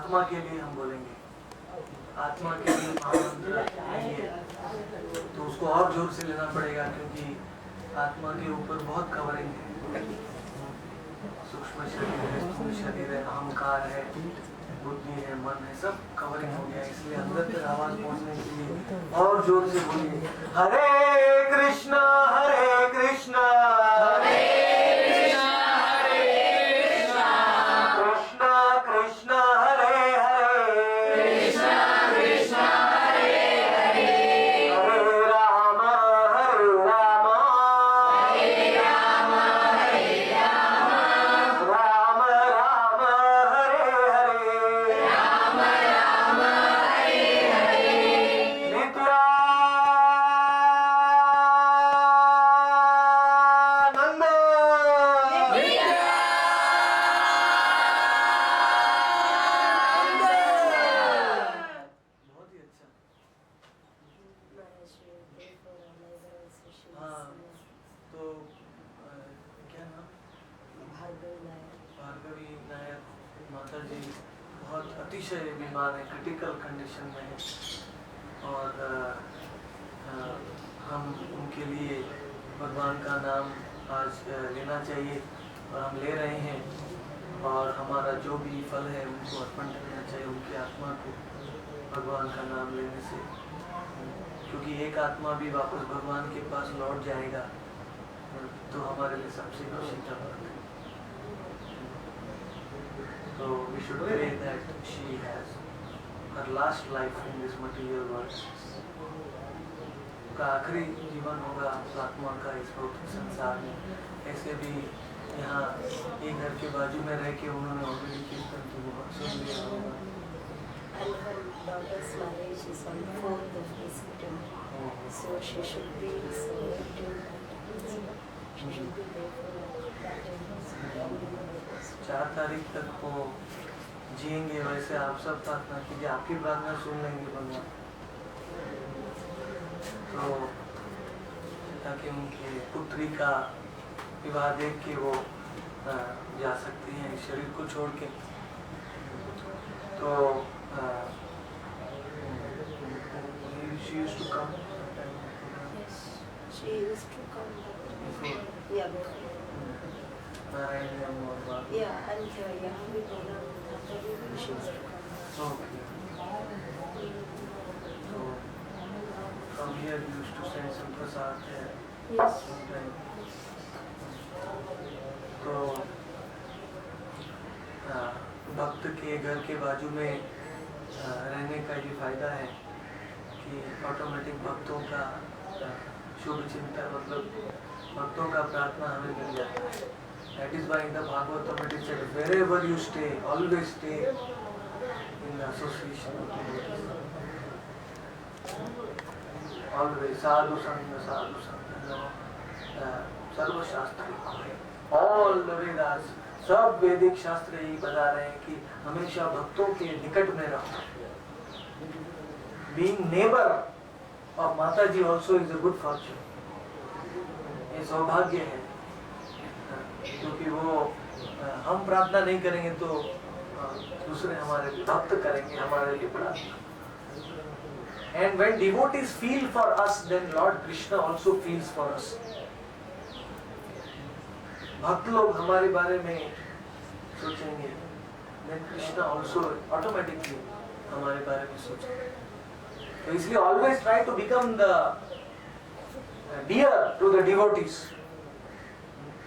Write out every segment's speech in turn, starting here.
आत्मा के लिए हम बोलेंगे, आत्मा के लिए महामंत्र नहीं है, तो उसको और जोर से लेना पड़ेगा, क्योंकि आत्मा के ऊपर बहुत कवरिंग है। सूक्ष्म शरीर है, स्थूल शरीर है, अहंकार है, बुद्धि है, मन है, सब कवरिंग हो गया। इसलिए अंदर तक आवाज पहुंचने के लिए और जोर से बोलिए, हरे कृष्णा हरे कृष्णा हरे कृष्णा कृष्णा कृष्णा हरे हरे कृष्णा कृष्णा हरे हरे हरे राम हरे राम राम राम हरे हरे राम राम हरे हरे नित्यानंद। बहुत ही अच्छा। हाँ, तो क्या नाम? भार्गवी नायक माता जी बहुत अतिशय बीमार है, क्रिटिकल कंडीशन में है, और हम उनके लिए भगवान का नाम आज लेना चाहिए, और हम ले रहे हैं, और हमारा जो भी फल है उनको अर्पण करना चाहिए उनकी आत्मा को भगवान का नाम लेने से, क्योंकि एक आत्मा भी वापस भगवान के पास लौट जाएगा, तो हमारे लिए सबसे खुशी का बात है। So we should pray that she has her last life in this material world. का आखिरी जीवन होगा आत्मा का इस भौतिक संसार में। ऐसे भी यहाँ एक घर के बाजू में रह के उन्होंने ऑलरेडी कीर्तन की बहुत सुन लिया होगा। And her daughter's marriage is on 4th of September. So she should be celebrating. She should be there for that. 4 तारीख तक वो जिएंगे, वैसे आप सब प्रार्थना कीजिए, आपकी प्रार्थना सुन लेंगे भगवान, तो ताकि उनके पुत्री का विवाह देख के वो जा सकती हैं इस शरीर को छोड़ के। तो she used to come. Yes, she used to come. Before. Yeah, before. Narayan और बात। Yeah, and Yahweh program after she used to come. Okay. So from here you used to send some prasad there. Yes. Sometime. तो भक्त के घर के बाजू में रहने का ये फायदा है कि ऑटोमेटिक भक्तों का शुभ चिंतन, मतलब भक्तों का प्रार्थना हमें मिल जाता है। That is why in the Bhagavatam it is said, wherever you stay, always stay in the association of devotees. Always sadhu sangha, सर्व शास्त्र, all the Vedas, सब वैदिक शास्त्र यही बता रहे हैं कि हमेशा भक्तों के निकट में रहो। Being neighbor of Mataji also is a good fortune. ये सौभाग्य है, क्योंकि वो हम प्रार्थना नहीं करेंगे तो दूसरे हमारे लिए भक्त करेंगे हमारे लिए प्रार्थना। And when devotees feel for us, then Lord Krishna also feels for us. भक्त लोग हमारे बारे में सोचेंगे, then Krishna also automatically हमारे बारे में सोचेंगे। तो इसलिए always try to become the dear to the devotees.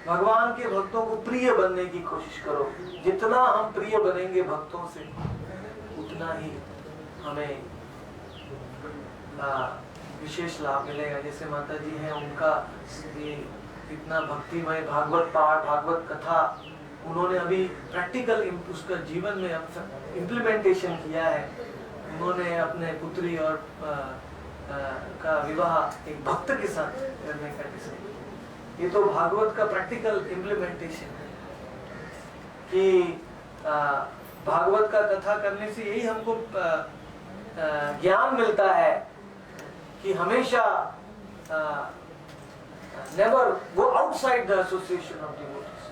भगवान के भक्तों को प्रिय बनने की कोशिश करो। जितना हम प्रिय बनेंगे भक्तों से, उतना ही हमें विशेष लाभ मिलेगा। जैसे माता जी हैं, उनका इतना भक्तिमय भागवत पाठ, भागवत कथा उन्होंने अभी प्रैक्टिकल उसका जीवन में इम्प्लीमेंटेशन किया है। उन्होंने अपने पुत्री और का विवाह एक भक्त के साथ करने का डिसाइड। ये तो भागवत का प्रैक्टिकल इम्प्लीमेंटेशन है कि भागवत का कथा करने से यही हमको ज्ञान मिलता है कि हमेशा never go outside the association of devotees.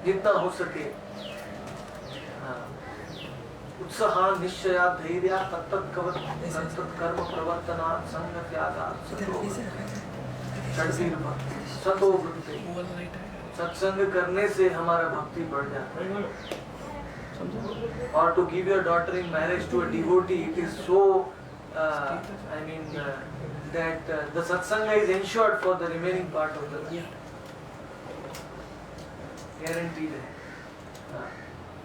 जितना हो सके उत्साह निश्चया धैर्य तत्तत् कर्म प्रवर्तना संग त्यागा सतो वृत्ति। सत्संग करने से हमारा भक्ति बढ़ जाता है। Or to give your daughter in marriage to a devotee, it is so that the satsanga is ensured for the remaining part of the life. Guaranteed है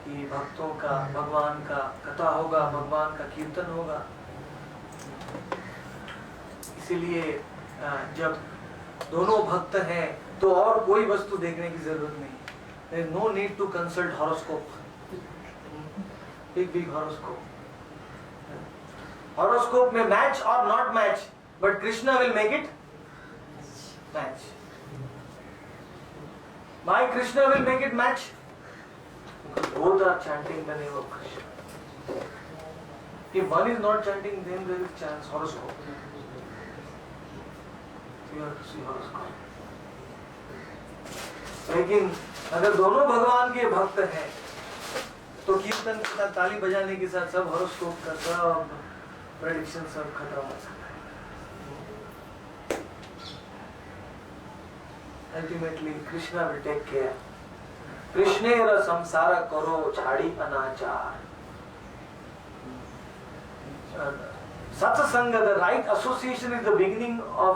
कि भक्तों का भगवान का कथा होगा, भगवान का कीर्तन होगा। इसीलिए जब दोनों भक्त हैं तो और कोई वस्तु देखने की जरूरत नहीं। There is no need to consult horoscope. Big horoscope. Horoscope may match or not match, but Krishna will make it match. Why Krishna will make it match? Because both are chanting the name of Krishna. If one is not chanting, then there is chance horoscope. You have to see horoscope. लेकिन अगर दोनों भगवान के भक्त हैं तो कीर्तन के साथ ताली बजाने के साथ सब हॉरोस्कोप का सब प्रेडिक्शन सब खत्म हो सकता है। Ultimately Krishna will take care. कृष्णेर संसार करो छाड़ी अनाचार। सत्संग, the right association is the beginning of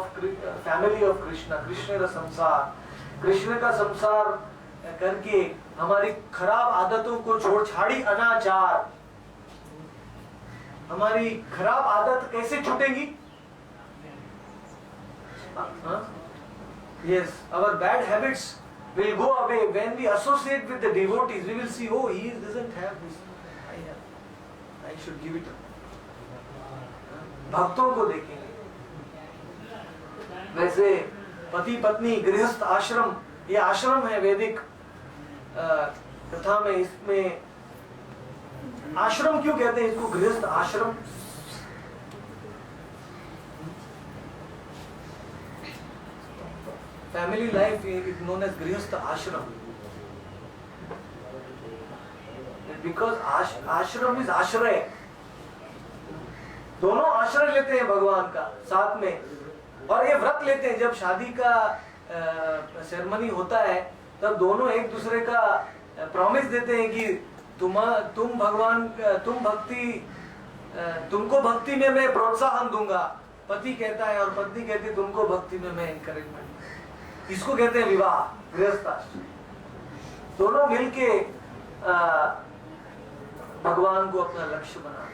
family of Krishna. कृष्णेर संसार, कृष्ण का संसार करके हमारी खराब आदतों को छोड़ छाड़ी अनाचार। हमारी खराब आदत कैसे छूटेगी? Yes, our bad habits will go away when we associate with the devotees. We will see, oh, he doesn't have this. I should give it. भक्तों को देखेंगे। वैसे पति पत्नी गृहस्थ आश्रम, ये आश्रम है वैदिक कथा में। इसमें आश्रम क्यों कहते हैं इसको? गृहस्थ आश्रम। Family life is known as grihastha ashram because आश्रम इज आश्रय। दोनों आश्रय लेते हैं भगवान का साथ में, और ये व्रत लेते हैं। जब शादी का सेरेमनी होता है तब दोनों एक दूसरे का प्रॉमिस देते हैं कि तुम भगवान, तुमको भक्ति में मैं प्रोत्साहन दूंगा। पति कहता है और पत्नी कहती है तुमको भक्ति में मैं एनकरेजमेंट। इसको कहते हैं विवाह, गृहस्थाश्रम। दोनों मिलके भगवान को अपना लक्ष्य बनाते हैं।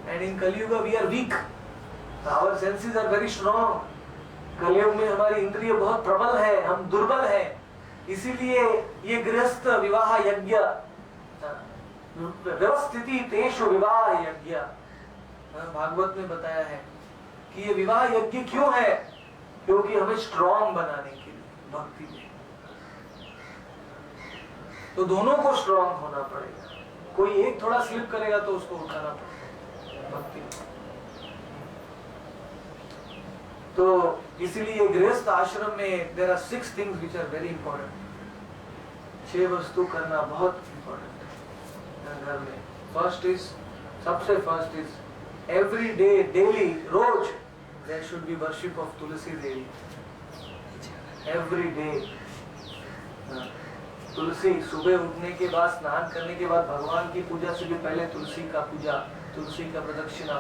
And in Kalyug we are weak, our senses are very strong. Kalyug में हमारी इंद्रिय बहुत प्रबल है, हम दुर्बल है। इसीलिए ये गृहस्थ विवाह यज्ञ, व्यवस्थिति तेषु विवाह यज्ञ, भागवत में बताया है कि ये विवाह यज्ञ क्यों है? क्योंकि हमें स्ट्रॉन्ग बनाने के लिए भक्ति में। तो दोनों को स्ट्रॉन्ग होना पड़ेगा। कोई एक थोड़ा स्लिप करेगा तो उसको उठाना पड़ेगा भक्ति में। तो इसीलिए गृहस्थ आश्रम में there are 6 things which are very important. 6 वस्तु करना बहुत इंपॉर्टेंट है घर में। सबसे first is every day, daily, रोज there should be worship of Tulsi Devi. Every day Tulsi, सुबह उठने के बाद, स्नान करने के बाद, भगवान की पूजा से भी पहले तुलसी का पूजा, तुलसी का प्रदक्षिणा,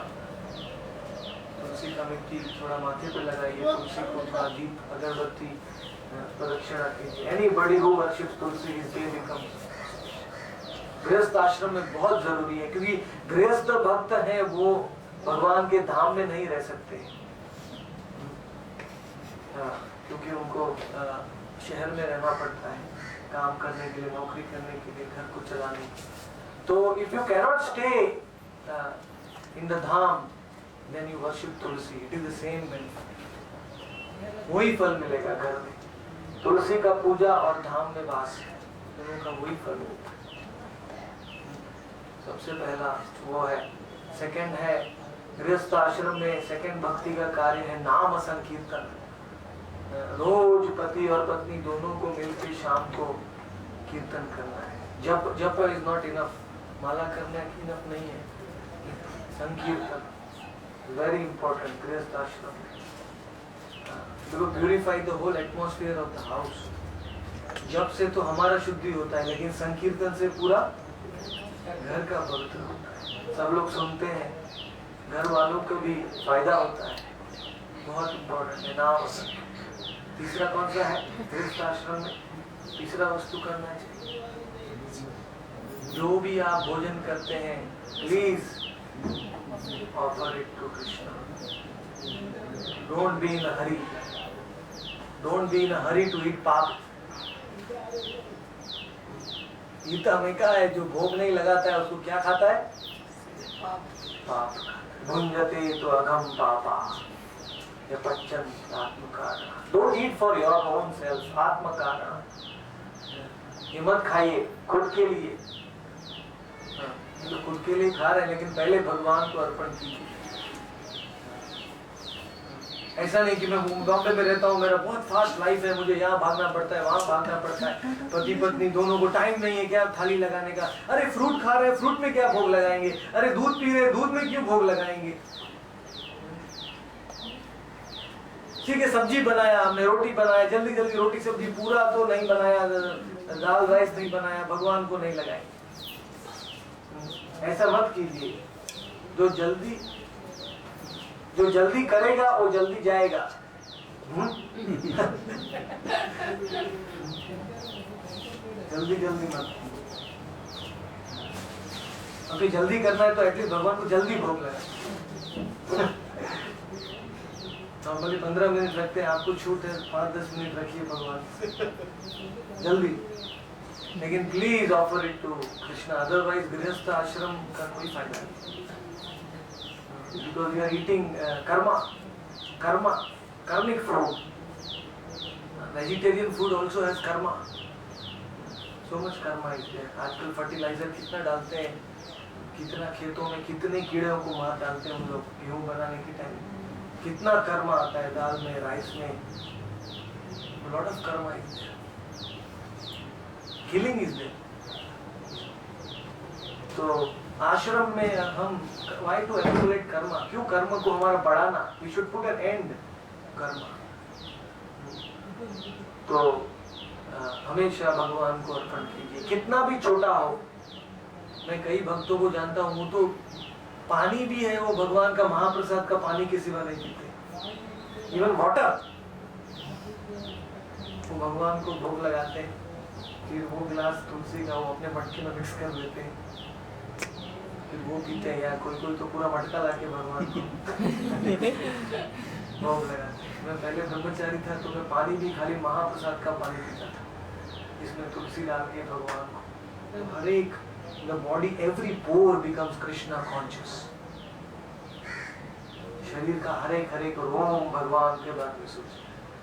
तुलसी का मिट्टी थोड़ा माथे पे लगाइए, तुलसी को थोड़ा दीप अगरबत्ती प्रदक्षिणा कीजिए। Anybody who worships Tulsi is day becomes. गृहस्थ आश्रम में बहुत जरूरी है, क्योंकि गृहस्थ भक्त हैं वो भगवान के धाम में नहीं रह सकते, क्योंकि उनको शहर में रहना पड़ता है काम करने के लिए, नौकरी करने के लिए, घर को चलाने के लिए। तो if you cannot stay in the Dham, then you worship Tulsi, it is the same benefit, वही फल मिलेगा घर में। तुलसी का पूजा और धाम में वास, दोनों का वही फल मिलता है। सबसे पहला वो है। सेकंड है गृहस्थ आश्रम में सेकंड भक्ति का कार्य है नाम संकीर्तन। रोज पति और पत्नी दोनों को मिलकर शाम को कीर्तन करना है। जप इज नॉट इनफ, माला करना इनफ नहीं है। संकीर्तन वेरी इंपॉर्टेंट गृहस्थ आश्रम में। देखो, purify the whole atmosphere of the house. जप से तो हमारा शुद्धि होता है, लेकिन संकीर्तन से पूरा घर का पवित्र होता है। सब लोग सुनते हैं, घर वालों को भी फायदा होता है। बहुत इंपॉर्टेंट है नाम। तीसरा कौन सा है गृहस्थ आश्रम में? तीसरा वस्तु करना चाहिए, जो भी आप भोजन करते हैं please offer it to Krishna. Don't be in a hurry, don't be in a hurry to eat paap. Gita में कहा है, जो भोग नहीं लगाता है उसको क्या खाता है? पाप। भुंजते तो अघम पापा यपच्चन आत्मकारण। Don't eat for your own self, आत्मकारण। ये मत खाइए खुद के लिए। तो खुद के लिए खा रहे हैं, लेकिन पहले भगवान को अर्पण कीजिए। ऐसा नहीं कि मैं बॉम्बे में रहता हूँ, मेरा बहुत फास्ट लाइफ है, मुझे यहाँ भागना पड़ता है, वहाँ भागना पड़ता है, पति पत्नी दोनों को टाइम नहीं है क्या थाली लगाने का। अरे फ्रूट खा रहे हैं, फ्रूट में क्या भोग लगाएंगे? अरे दूध पी रहे हैं, दूध में क्यों भोग लगाएंगे? ठीक है, सब्जी बनाया हमने, रोटी बनाया, जल्दी जल्दी रोटी सब्जी, पूरा तो नहीं बनाया, दाल राइस नहीं बनाया, भगवान को नहीं लगाएंगे। ऐसा मत कीजिए। जो जल्दी करेगा वो जल्दी जाएगा। जल्दी जल्दी मत। अभी जल्दी करना है तो एटलीस्ट भगवान को जल्दी भोग लगा। नॉर्मली 15 मिनट लगते हैं, आपको छूट है 5-10 मिनट रखिए भगवान जल्दी। लेकिन please offer it to Krishna, otherwise गृहस्थ आश्रम का कोई फायदा नहीं। Because you are eating karmic food. Vegetarian food also has karma. So much karma is there. आजकल फर्टिलाइजर कितना डालते हैं, कितना खेतों में कितने कीड़ों को मार डालते हैं हम लोग गेहूं बनाने के टाइम। कितना कर्मा आता है दाल में, राइस में। Lot of karma is there, killing is there. तो आश्रम में हम वाई टू एक्यूमुलेट कर्मा? क्यों कर्म को हमारा बढ़ाना? We should put an end karma. तो हमेशा भगवान को अर्पण कीजिए, कितना भी छोटा हो। मैं कई भक्तों को जानता हूँ, वो तो पानी भी है, वो भगवान का महाप्रसाद का पानी के सिवा नहीं पीते। इवन वाटर वो भगवान को भोग लगाते हैं, फिर वो गिलास तुलसी का वो अपने मटके में मिक्स कर देते हैं, फिर वो पीते हैं। या कोई तो पूरा मटका लाके भगवान को भोग लगाते हैं। मैं पहले ब्रह्मचारी था तो मैं पानी भी खाली महाप्रसाद का पानी पीता था, जिसमें तुलसी डाल के भगवान को। हर एक the body, every pore becomes Krishna conscious. शरीर का हर एक रोम भगवान के बारे में सोचे,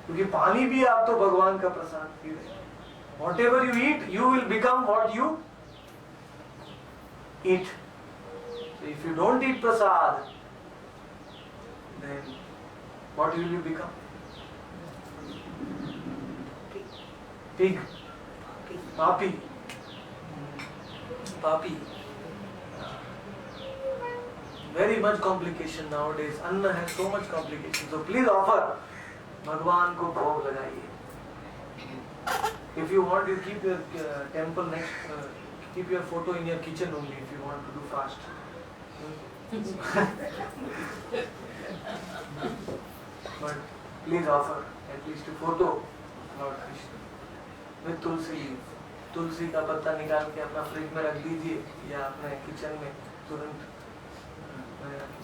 क्योंकि पानी भी आप तो भगवान का प्रसाद पी रहे हैं। Whatever you eat, you will become what you eat. So if you don't eat prasad, then what will you become? Pig. Papi. Papi. Very much complication nowadays. Anna has so much complication. So please offer. भगवान को भोग लगाइए. If you want, you keep your temple next. Keep your photo in your kitchen only. If you want to do fast. But please offer at least a photo, Lord Krishna, with tulsi leaf. तुलसी का पत्ता निकाल के अपना fridge में रख दीजिए, या अपने किचन में तुरंत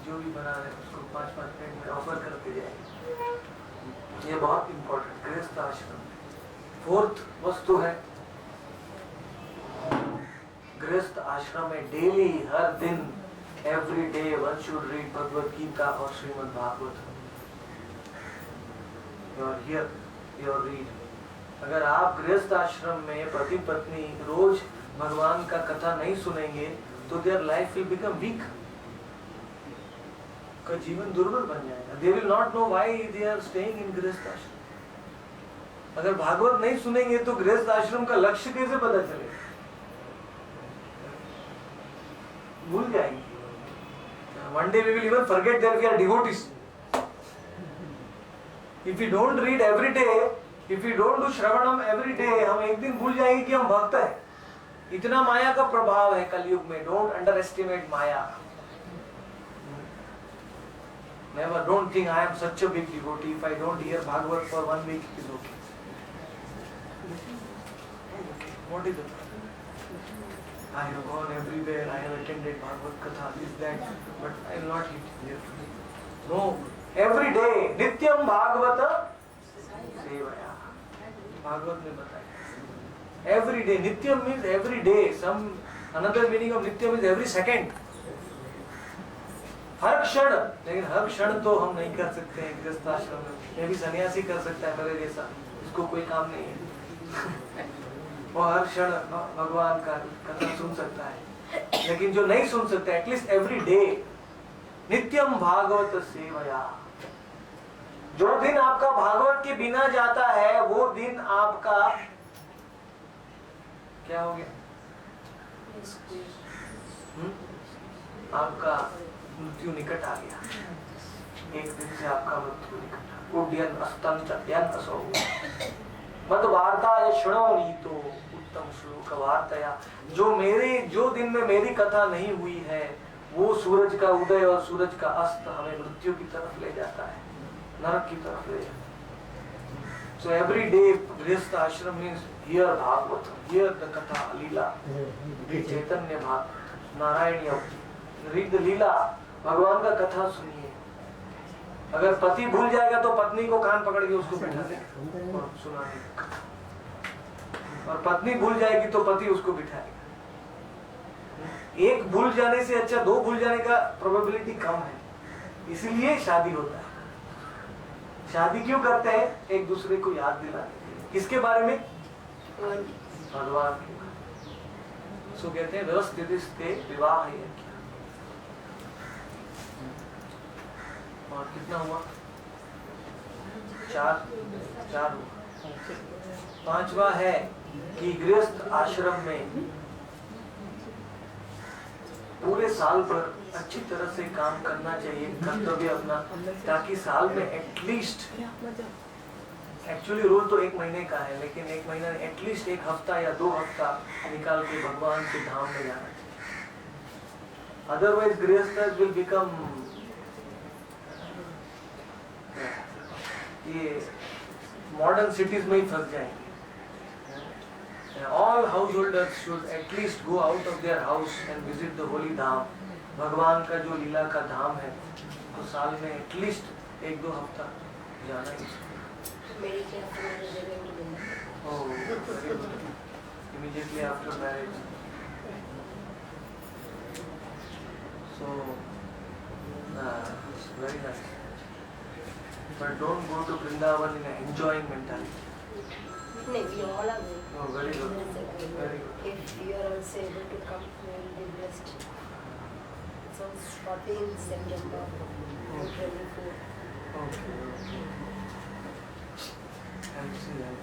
जो भी बना रहे उसको 5-5 मिनट में ऑफर करते जाए। ये बहुत इंपॉर्टेंट गृहस्थ आश्रम। 4th वस्तु है गृहस्थ आश्रम में डेली, हर दिन, every day one should read Bhagavad Gita और Shrimad Bhagavat. Your here, your read. अगर आप गृहस्थ आश्रम में पति पत्नी रोज भगवान का कथा नहीं सुनेंगे तो their life will become weak. का जीवन दुर्बल बन जाएगा। They will not know why they are staying in grihastha ashram. अगर भागवत नहीं सुनेंगे तो गृहस्थ आश्रम का लक्ष्य कैसे पता चलेगा? भूल जाएंगे. One day we will even forget that we are devotees. If we don't read every day, if we don't do श्रवणम every day, हम एक दिन भूल जाएंगे कि हम भक्त हैं. इतना माया का प्रभाव है कलयुग में. Don't underestimate Maya. Never, don't think I am such a big devotee. If I don't hear Bhagavad for 1 week, it is okay. What is it? I have gone everywhere. I have attended Bhagavad Katha, this, that, but I will not eat here. No, every day, Nityam Bhagavata Sevaya. Bhagavad ने बताया. Every day, Nityam means every day. Some another meaning of Nityam is every second. हर क्षण. लेकिन हर क्षण तो हम नहीं कर सकते हैं गृहस्थ आश्रम में. ये भी सन्यासी कर सकता है मेरे जैसा. इसको कोई काम नहीं है. वो हर क्षण भगवान का कथा सुन सकता है. लेकिन जो नहीं सुन सकता, एटलीस्ट एवरी डे नित्यम भागवत सेवया. जो दिन आपका भागवत के बिना जाता है वो दिन आपका क्या हो गया? आपका मृत्यु निकट आ गया. एक दिन से आपका मृत्यु निकट. उड्यन अस्तन चड्यन असो मत वार्ता शृणोमि तो उत्तम श्लोक वार्तया. जो दिन में मेरी कथा नहीं हुई है वो सूरज का उदय और सूरज का अस्त हमें मृत्यु की तरफ ले जाता है, नरक की तरफ ले जाता है. So every day गृहस्थ आश्रम means hear Bhagavat, hear the कथा लीला, चैतन्य भागवत, नारायणीय, read the लीला. भगवान का कथा सुनिए. अगर पति भूल जाएगा तो पत्नी को कान पकड़ के उसको बिठा देगा और सुनाने. और पत्नी भूल जाएगी तो पति उसको बिठाएगा. एक भूल जाने से अच्छा 2 भूल जाने का प्रोबेबिलिटी कम है. इसीलिए शादी होता है. शादी क्यों करते हैं? एक दूसरे को याद दिलाने. किसके बारे में? भगवान के बारे में. सो कहते हैं व्यवस्थित विवाह है. और कितना हुआ? 4 हुआ. 5वां है कि गृहस्थ आश्रम में पूरे साल भर अच्छी तरह से काम करना चाहिए, कर्तव्य अपना, ताकि साल में एटलीस्ट, एक्चुअली रोज तो 1 महीने का है, लेकिन 1 महीना एटलीस्ट 1 हफ्ता या 2 हफ्ता निकाल के भगवान के धाम में जाना चाहिए. अदरवाइज गृहस्थ विल बिकम, ये मॉडर्न सिटीज में ही फंस जाएंगे. All householders should at least go out of their house and visit the holy धाम. भगवान का जो लीला का धाम है तो साल में एटलीस्ट 1-2 हफ्ता जाना ही. Immediately after marriage. So very nice. But don't go to Vrindavan in an enjoying mentality. No, we all are going. Oh, very good. Very good. If you are also able to come, we will be blessed. So it's 14 September 2024. Okay. I'll see that.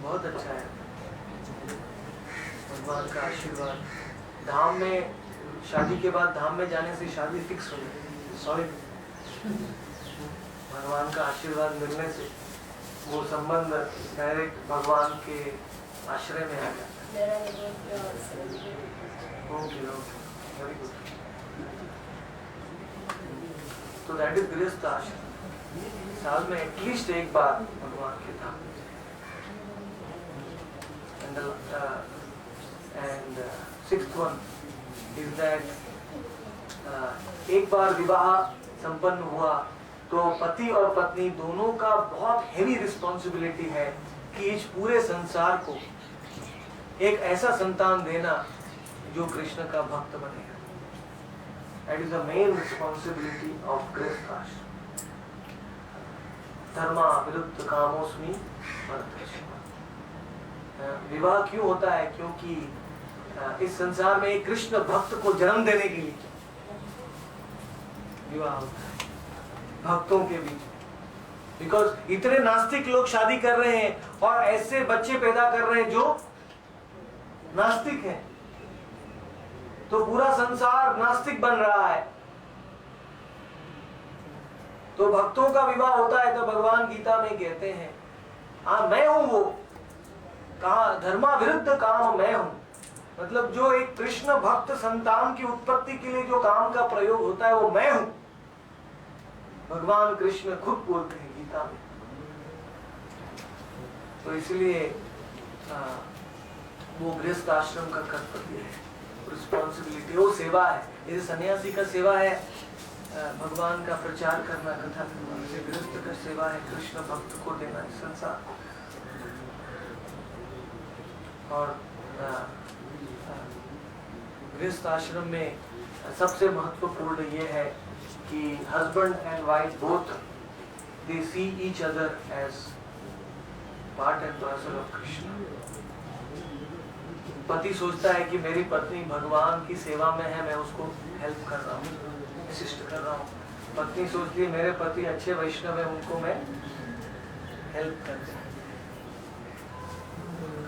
बहुत अच्छा है. भगवान का आशीर्वाद. धाम में शादी के बाद धाम में जाने से शादी फिक्स हो जाती. सॉरी, भगवान का आशीर्वाद मिलने से वो संबंध डायरेक्ट भगवान के आश्रय में आ जाता है. Okay, very good. तो दैट इज गृहस्थ आश्रम. साल में एटलीस्ट 1 बार भगवान के धाम. And 6th one is that एक बार विवाह संपन्न हुआ तो पति और पत्नी दोनों का बहुत हेवी रिस्पॉन्सिबिलिटी है कि इस पूरे संसार को एक ऐसा संतान देना जो कृष्ण का भक्त बनेगा. That is the main responsibility of गृहस्थ आश्रम. धर्मा विरुद्ध कामोस्मि परतश्म. विवाह क्यों होता है? क्योंकि इस संसार में एक कृष्ण भक्त को जन्म देने के लिए विवाह होता है भक्तों के बीच. बिकॉज इतने नास्तिक लोग शादी कर रहे हैं और ऐसे बच्चे पैदा कर रहे हैं जो नास्तिक हैं, तो पूरा संसार नास्तिक बन रहा है। तो भक्तों का विवाह होता है तो भगवान गीता में कहते हैं, हाँ मैं हूं वो, कहा धर्मा विरुद्ध काम मैं हूं। मतलब जो एक कृष्ण भक्त संतान की उत्पत्ति के लिए जो काम का प्रयोग होता है वो मैं हूं, भगवान कृष्ण खुद बोलते हैं गीता में। तो इसलिए वो गृहस्थ आश्रम का कर्तव्य है, रिस्पॉन्सिबिलिटी, वो सेवा है। जैसे सन्यासी का सेवा है भगवान का प्रचार करना, कथा करना, जैसे गृहस्थ का सेवा है कृष्ण भक्त को देना संसार। और गृहस्थ आश्रम में सबसे महत्वपूर्ण ये है कि husband and wife both they see each other as part and parcel of Krishna. पति सोचता है कि मेरी पत्नी भगवान की सेवा में है, मैं उसको हेल्प कर रहा हूँ, असिस्ट कर रहा हूँ। पत्नी सोचती है मेरे पति अच्छे वैष्णव है, उनको मैं हेल्प करता हूँ।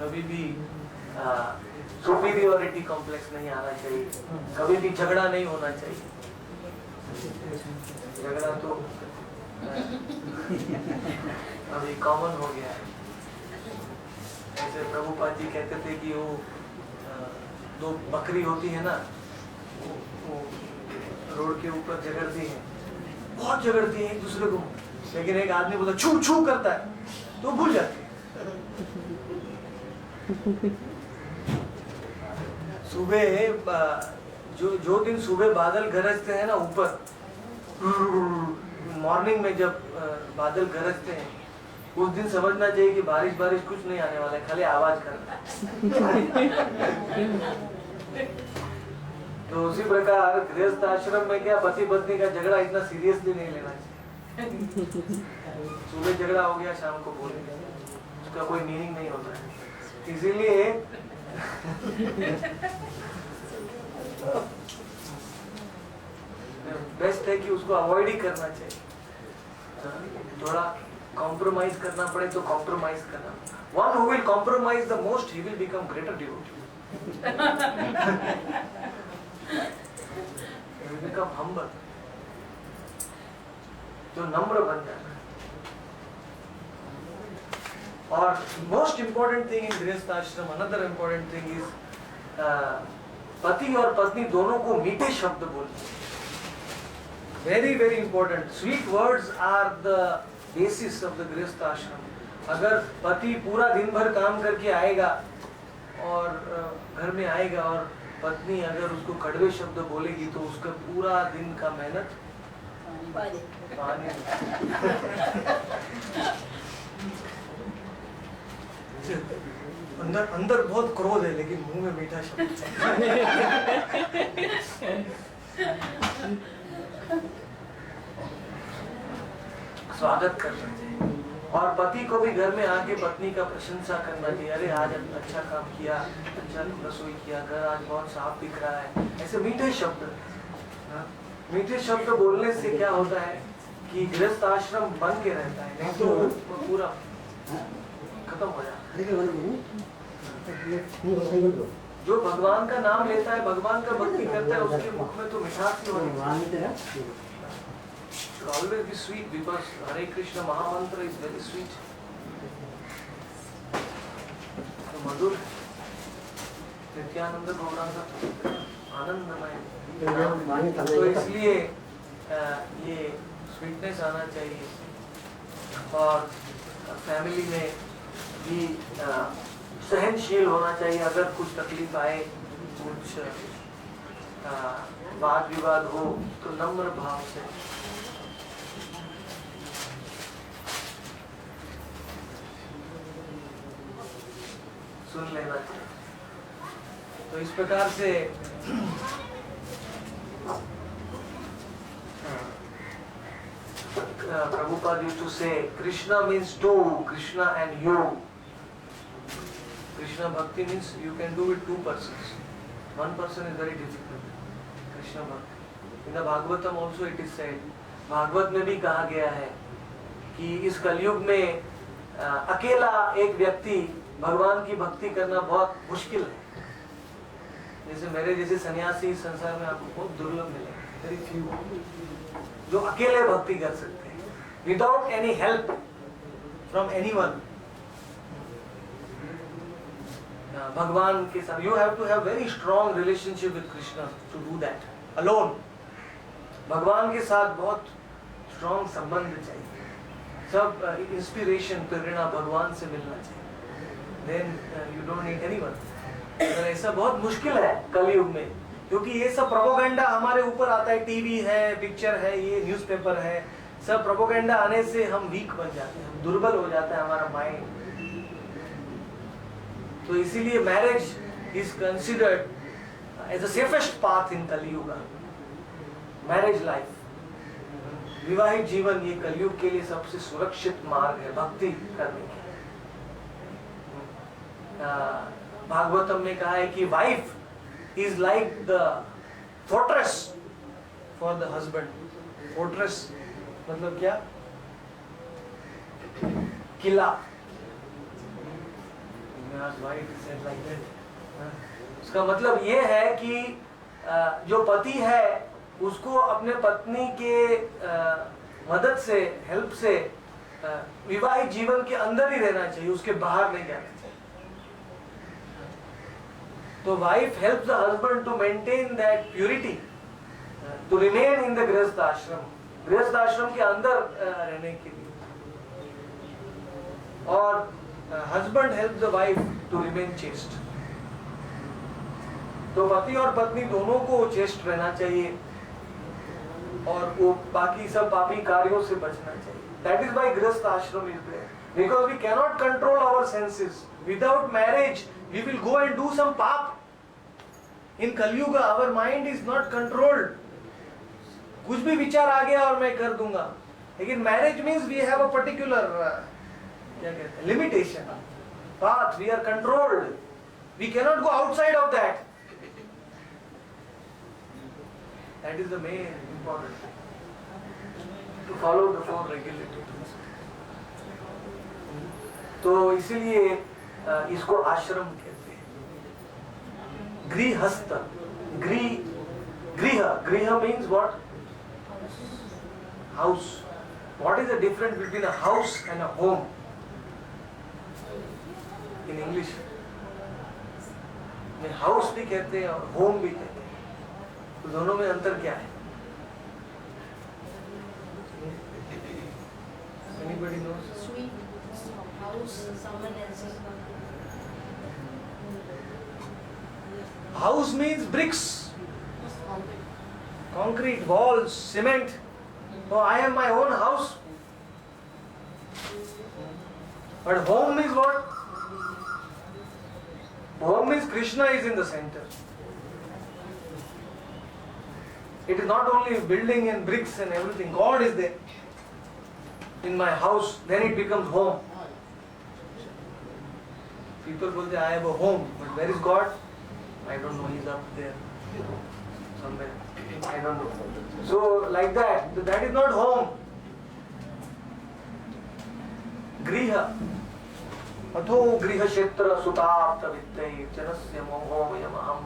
कभी भी सुपीरियोरिटी कॉम्प्लेक्स नहीं आना चाहिए, कभी भी झगड़ा नहीं होना चाहिए। झगड़ा तो अभी कॉमन हो गया है। ऐसे प्रभुपाद जी कहते थे कि वो दो बकरी होती है ना, वो रोड के ऊपर झगड़ती है, बहुत झगड़ती है एक दूसरे को, लेकिन एक आदमी बोला छू छू करता है तो भूल जाती है। सुबह जो दिन सुबह बादल गरजते हैं ना ऊपर, मॉर्निंग में जब बादल गरजते हैं, उस दिन समझना चाहिए कि बारिश कुछ नहीं आने वाला है, खाली आवाज करना है। तो उसी प्रकार गृहस्थ आश्रम में क्या पति पत्नी का झगड़ा इतना सीरियसली नहीं लेना चाहिए। सुबह झगड़ा हो गया शाम को बोलेंगे, उसका कोई मीनिंग नहीं होता है। इसीलिए बेस्ट है कि उसको अवॉइड ही करना चाहिए। थोड़ा कॉम्प्रोमाइज करना पड़े तो कॉम्प्रोमाइज करना। One who will compromise the most, he will become greater devotee. He will become humble. जो नम्र बन जाता है। और most important thing in गृहस्थ आश्रम, another important thing is पति और पत्नी दोनों को मीठे शब्द बोलते हैं। Very very important. Sweet words are the basis of the गृहस्थ आश्रम। अगर पति पूरा दिन भर काम करके आएगा और घर में आएगा और पत्नी अगर उसको कड़वे शब्द बोलेगी तो उसका पूरा दिन का मेहनत पानी। अंदर बहुत क्रोध है लेकिन मुंह में मीठा शब्द। स्वागत करना चाहिए। और पति को भी घर में आके पत्नी का प्रशंसा करना चाहिए। अरे आज अच्छा काम किया, अच्छा रसोई किया, घर आज बहुत साफ दिख रहा है। ऐसे मीठे शब्द, मीठे शब्द बोलने से क्या होता है कि गृहस्थ आश्रम बन के रहता है, नहीं तो पूरा खत्म हो जाता है। जो भगवान का नाम लेता है, भगवान का भक्ति करता है, उसके मुख में तो मिठास ही होती है। Always be sweet because Hare Krishna Mahamantra is very sweet. तो मधुर नित्यानंद गौरांग आनंदमय। तो इसलिए ये स्वीटनेस आना चाहिए और फैमिली में भी सहनशील होना चाहिए। अगर कुछ तकलीफ आए, कुछ वाद विवाद हो तो नम्र भाव से सुन लेना चाहिए। तो इस प्रकार से Prabhupada used to say Krishna means two, Krishna and you. Krishna bhakti means you can do with two persons. One person is very difficult. Krishna bhakti. In the Bhagavatam also it is said, Bhagavat में भी कहा गया है कि इस कलयुग में अकेला एक व्यक्ति भगवान की भक्ति करना बहुत मुश्किल है। जैसे मेरे जैसे सन्यासी इस संसार में आपको बहुत दुर्लभ मिलेंगे, वेरी फ्यू, जो अकेले भक्ति कर सकते हैं without any help from anyone. भगवान के साथ you have to have very strong relationship with Krishna to do that alone. भगवान के साथ बहुत स्ट्रॉन्ग संबंध चाहिए, सब इंस्पिरेशन प्रेरणा भगवान से मिलना चाहिए, then you don't need anyone. ऐसा बहुत मुश्किल है कलयुग में, क्योंकि ये सब प्रोपोगेंडा हमारे ऊपर आता है, टीवी है, पिक्चर है, ये न्यूज़पेपर है, सब प्रोपोगेंडा आने से हम वीक बन जाते हैं, हम दुर्बल हो जाता है हमारा माइंड। तो इसीलिए marriage is considered as the safest path in Kalyug. Marriage life, विवाहित जीवन, ये कलयुग के लिए सबसे सुरक्षित मार्ग है भक्ति करने के। भागवतम में कहा है कि wife is like the fortress for the husband. Fortress मतलब क्या? किला। उसका मतलब ये है कि जो पति है उसको अपने पत्नी के मदद से, हेल्प से विवाहित जीवन के अंदर ही रहना चाहिए, उसके बाहर नहीं जाना चाहिए। तो wife helps the husband to maintain that purity, to remain in the grihastha ashram, गृहस्थ आश्रम के अंदर रहने के लिए, और husband help the wife to remain chaste. तो पति और पत्नी दोनों को चेस्ट रहना चाहिए और वो बाकी सब पापी कार्यों से बचना चाहिए। That is why grihastha ashram is there, because we can not control our senses. Without marriage we will go and do some pap. In Kalyuga our mind is not controlled. कुछ भी विचार आ गया और मैं कर दूंगा, लेकिन marriage means we have a particular क्या कहते हैं limitation, path, we are controlled, we cannot go outside of that. That is the main important thing, to follow the four regulated principles. तो इसीलिए इसको आश्रम कहते हैं। गृहस्थ, गृह means what? House. What is the difference between a house and a home in English? में house भी कहते हैं और होम भी कहते हैं, तो दोनों में अंतर क्या है? Anybody knows? House, someone else's. House means bricks, concrete, walls, cement. Oh, I have my own house. But home is what? Home means Krishna is in the center. It is not only building and bricks and everything. God is there in my house. Then it becomes home. People say I have a home, but where is God? I don't know. He's up there somewhere. I don't know. So like that, that is not home. Griha. अथो गृह क्षेत्र सुताप्त वित्तै जनस्य मोहोयम अहम्।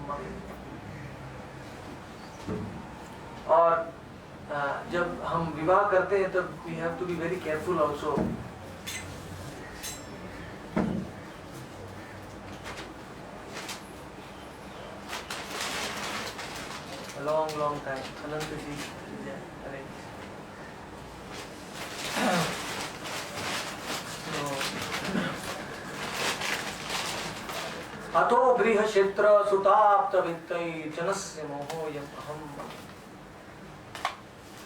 और जब हम विवाह करते हैं तब we have to be very careful also. long time. Ananta ji is there. अतो गृह क्षेत्र सुताप्त वित्तै जनस्य मोहोयम अहम्।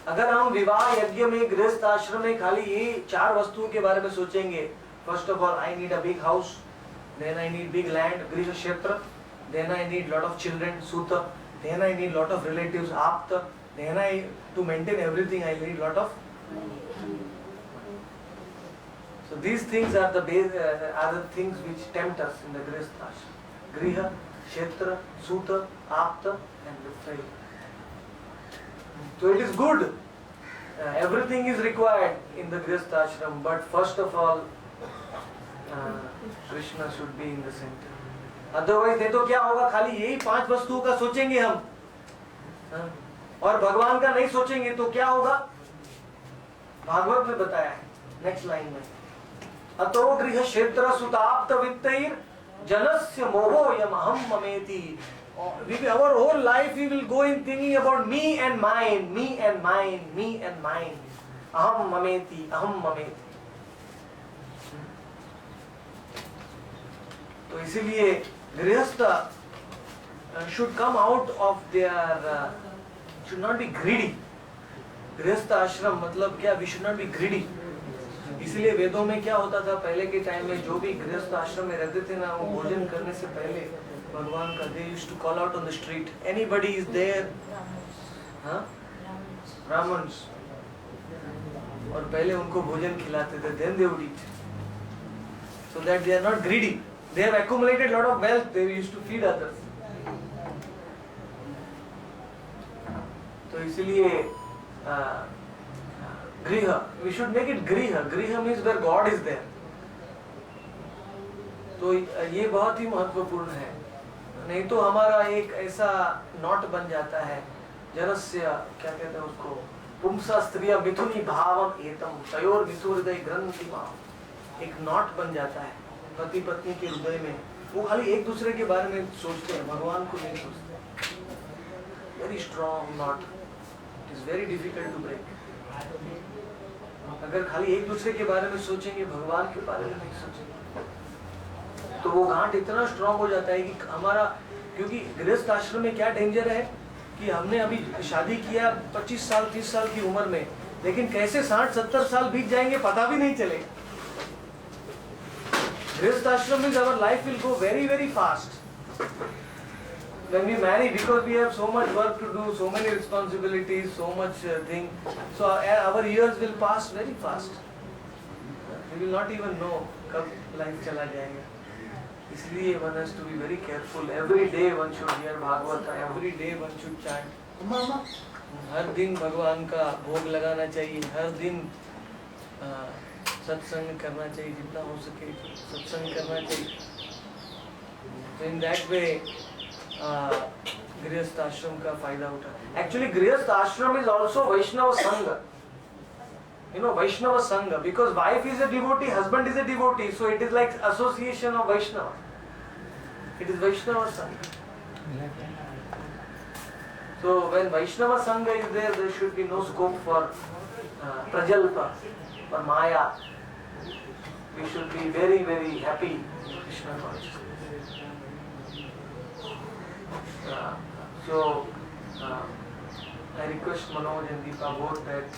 अगर हम विवाह यज्ञ में, गृहस्थ आश्रम में खाली ये 4 वस्तुओं के बारे में सोचेंगे, first of all I need a big house, then I need big land, गृह क्षेत्र, then I need lot of children, सूत, then I need lot of relatives, आप्त, then I to maintain everything I need lot of. So these things are the things which tempt us in the grihastha ashram. Griha, Kshetra, Suta, Apta and Viftai. So it is good. Everything is required in the grihastha ashram, but first of all, Krishna should be in the center. Otherwise नहीं तो क्या होगा, खाली यही 5 वस्तुओं का सोचेंगे हम, और भगवान का नहीं सोचेंगे तो क्या होगा। भागवत में बताया है नेक्स्ट लाइन में, अतो गृह क्षेत्र सुताप्त वित्तैर जनस्य मोहोयम अहम ममेति। Our whole life we will go in thinking about me and mine, me and mine, me and mine. Aham mameti, aham mameti. तो इसीलिए गृहस्थ should come out of their should not be greedy. गृहस्थ आश्रम मतलब क्या, we should not be greedy. इसलिए वेदों में क्या होता था पहले के टाइम में, जो भी गृहस्थ आश्रम में रहते थे ना, वो भोजन करने से पहले भगवान का they used to call out on the street, anybody is there, Brahmins, और पहले उनको भोजन खिलाते थे, then they would eat, so that they are not greedy. They have accumulated lot of wealth, they used to feed others. तो इसलिए गृह, we should make it गृह. गृह means where God is there. तो ये बहुत ही महत्वपूर्ण है, नहीं तो हमारा एक ऐसा नॉट बन जाता है, जनस्य क्या कहते हैं उसको, पुंसा स्त्रिया मिथुनी भावम एतम तयोर मिथु हृदय ग्रंथि माम, एक नॉट बन जाता है पति पत्नी के हृदय में, वो खाली एक दूसरे के बारे में सोचते हैं, भगवान को नहीं सोचते। Very strong knot, it is very difficult to break. अगर खाली एक दूसरे के बारे में सोचेंगे, भगवान के बारे में नहीं सोचेंगे, तो वो गांठ इतना स्ट्रॉन्ग हो जाता है कि हमारा, क्योंकि गृहस्थ आश्रम में क्या डेंजर है कि हमने अभी शादी किया 25 साल 30 साल की उम्र में, लेकिन कैसे 60-70 साल बीत जाएंगे पता भी नहीं चलेगा। गृहस्थ आश्रम में our life will go very very fast. When we marry, because we have so much work to do, so many responsibilities, so much thing, so our years will pass very fast. We will not even know कब life चला जाएगा। इसलिए one has to be very careful. Every day one should hear Bhagavad, every day one should chant. हर दिन भगवान का भोग लगाना चाहिए, हर दिन सत्संग करना चाहिए, जितना हो सके सत्संग करना चाहिए। तो in that way गृहस्थ आश्रम का फायदा उठा। Actually गृहस्थ आश्रम is also Vaishnava Sangha. You know Vaishnava Sangha, because wife is a devotee, husband is a devotee, so it is like association of Vaishnava. It is Vaishnava Sangha. So when Vaishnava Sangha is there, there should be no scope for prajalpa or maya. We should be very very happy Krishna consciousness. So I request Manoj and Deepa both that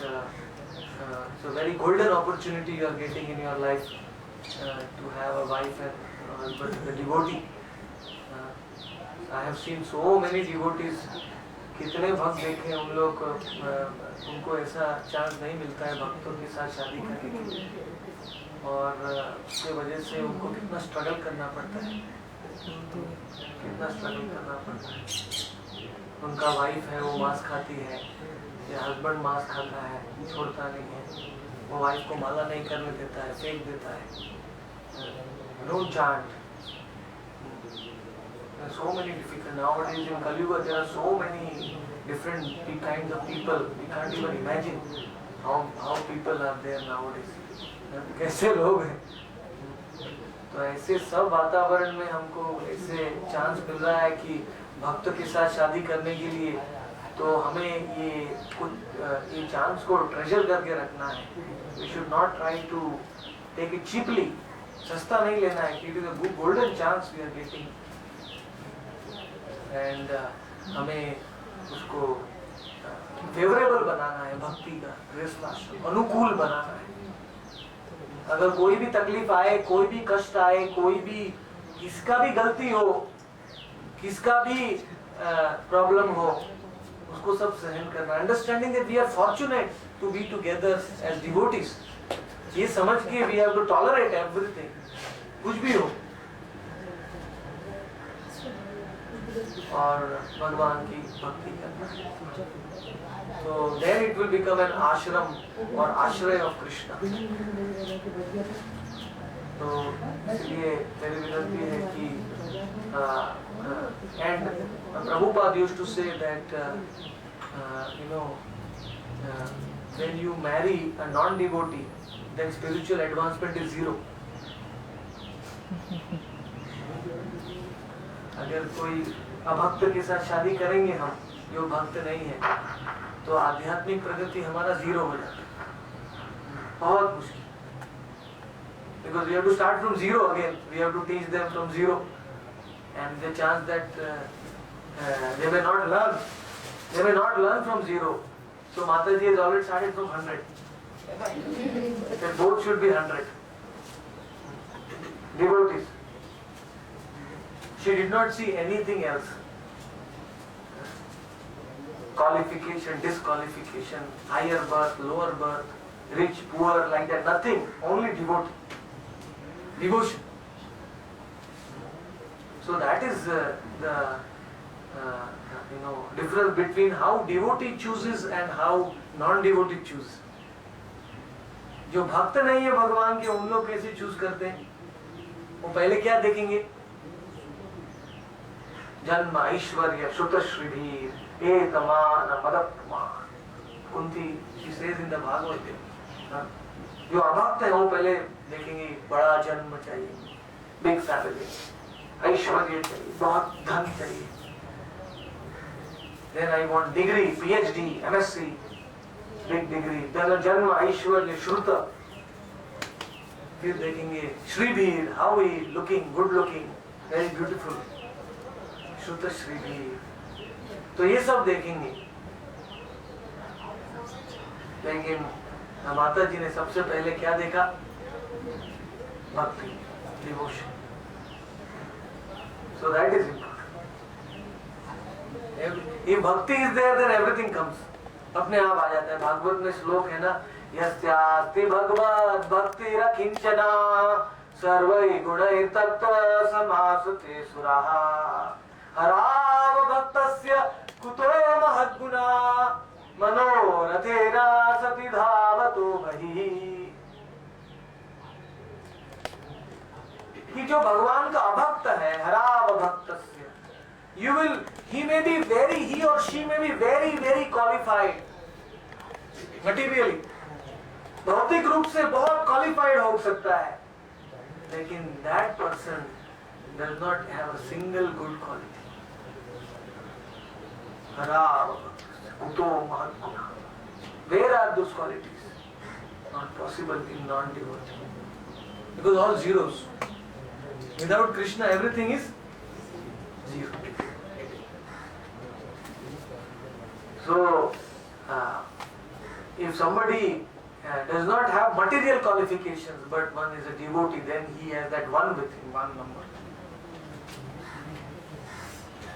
it's a very golden opportunity you are getting in your life to have a wife and husband, a devotee. I have seen so many devotees, कितने भक्त देखे उन लोग, उनको ऐसा chance नहीं मिलता है भक्तों के साथ शादी करने के लिए, और उसके वजह से उनको कितना स्ट्रगल करना पड़ता है, कितना स्ट्रगल करना पड़ता है। उनका वाइफ है वो मांस खाती है, या हस्बैंड मांस खाता है, छोड़ता नहीं है, वो वाइफ को माला नहीं करने देता है, फेंक देता है। Don't chant. So many difficult nowadays in Kali Yuga, there are so many different kinds of people. We can't even imagine how people are there nowadays. कैसे लोग हैं। तो ऐसे सब वातावरण में हमको ऐसे चांस मिल रहा है कि भक्त के साथ शादी करने के लिए, तो हमें ये चांस को ट्रेजर करके रखना है। We should not try to take it cheaply. सस्ता नहीं लेना है, it is a golden chance we are getting. And हमें उसको फेवरेबल बनाना है, भक्ति का गृहस्थ आश्रम अनुकूल बनाना है। अगर कोई भी तकलीफ आए, कोई भी कष्ट आए, कोई भी किसका भी गलती हो, किसका भी प्रॉब्लम हो, उसको सब सहन करना। Understanding that we are fortunate to be together as devotees, ये समझ के we have to tolerate everything, कुछ भी हो, और भगवान की भक्ति करना। तो then it will become an ashram और आश्रय of Krishna। तो इसलिए मेरी विनती है कि and Prabhupada used to say that when you marry a non-devotee, then spiritual advancement is zero. अगर कोई अभक्त के साथ शादी करेंगे हम, जो भक्त नहीं है, तो आध्यात्मिक प्रगति हमारा जीरो हो जाता है, बहुत मुश्किल। Because we have to start from zero again. We have to teach them from zero, and the chance that they may not learn. They may not learn from zero. So Mataji has already started from 100. Then both should be 100. Devotees. She did not see anything else. Qualification, disqualification, higher birth, lower birth, rich, poor, like that. Nothing. Only devotee. Devotion. So that is the difference between how devotee chooses and how non-devotee chooses. जो भक्त नहीं है भगवान के, उन लोग कैसे choose करते हैं? वो पहले क्या देखेंगे? जन्म, ऐश्वर्य, श्रुतश्रीधीर, एतमान मदप्मान. Kunti, she says in the Bhagavad. जो अभक्त है वो पहले देखेंगे बड़ा जन्म चाहिए, बिग फैमिली, ऐश्वर्य चाहिए, बहुत धन चाहिए. Then I want degree, PhD, MSc, big degree. Then जन्म, ऐश्वर्य, श्रुत. फिर देखेंगे श्रीधीर, how he looking, good looking, very beautiful. श्रुत श्रीधीर. तो ये सब देखेंगे. लेकिन माता जी ने सबसे पहले क्या देखा? भक्ति, devotion. So that is important. If bhakti is there, then everything comes. अपने आप आ जाता है. भागवत में श्लोक है ना, यस्यास्ति भगवद् भक्तिरकिंचना सर्वै गुणैः तत्र समासते सुराः हराव भक्तस्य कुतो महद्गुणा मनोरथेन सति धावतो बहिः. कि जो भगवान का अभक्त है, हराव भक्तस्य, he or she may be very qualified materially, भौतिक रूप से बहुत qualified हो सकता है, लेकिन that person does not have a single good quality. हराव कुतो महद्गुणा. Where are those qualities? Not possible in non-devotee, because all zeros. Without Krishna, everything is zero. So, if somebody does not have material qualifications, but one is a devotee, then he has that one with him, one number.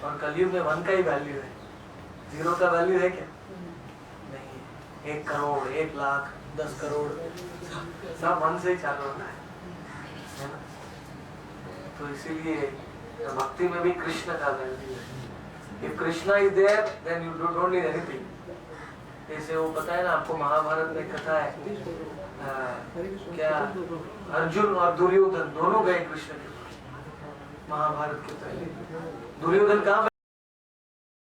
और कलयुग में one का ही value है, zero का value है क्या? नहीं. 1 करोड़, 1 लाख, 10 करोड़, सब वन से ही चालू होता है ना? तो इसीलिए भक्ति में भी कृष्ण का वैल्यू है. If Krishna is there, then you don't need anything. जैसे वो पता है ना आपको, महाभारत में कथा है, क्या अर्जुन और दुर्योधन दोनों गए कृष्ण के पास महाभारत के पहले. दुर्योधन कहाँ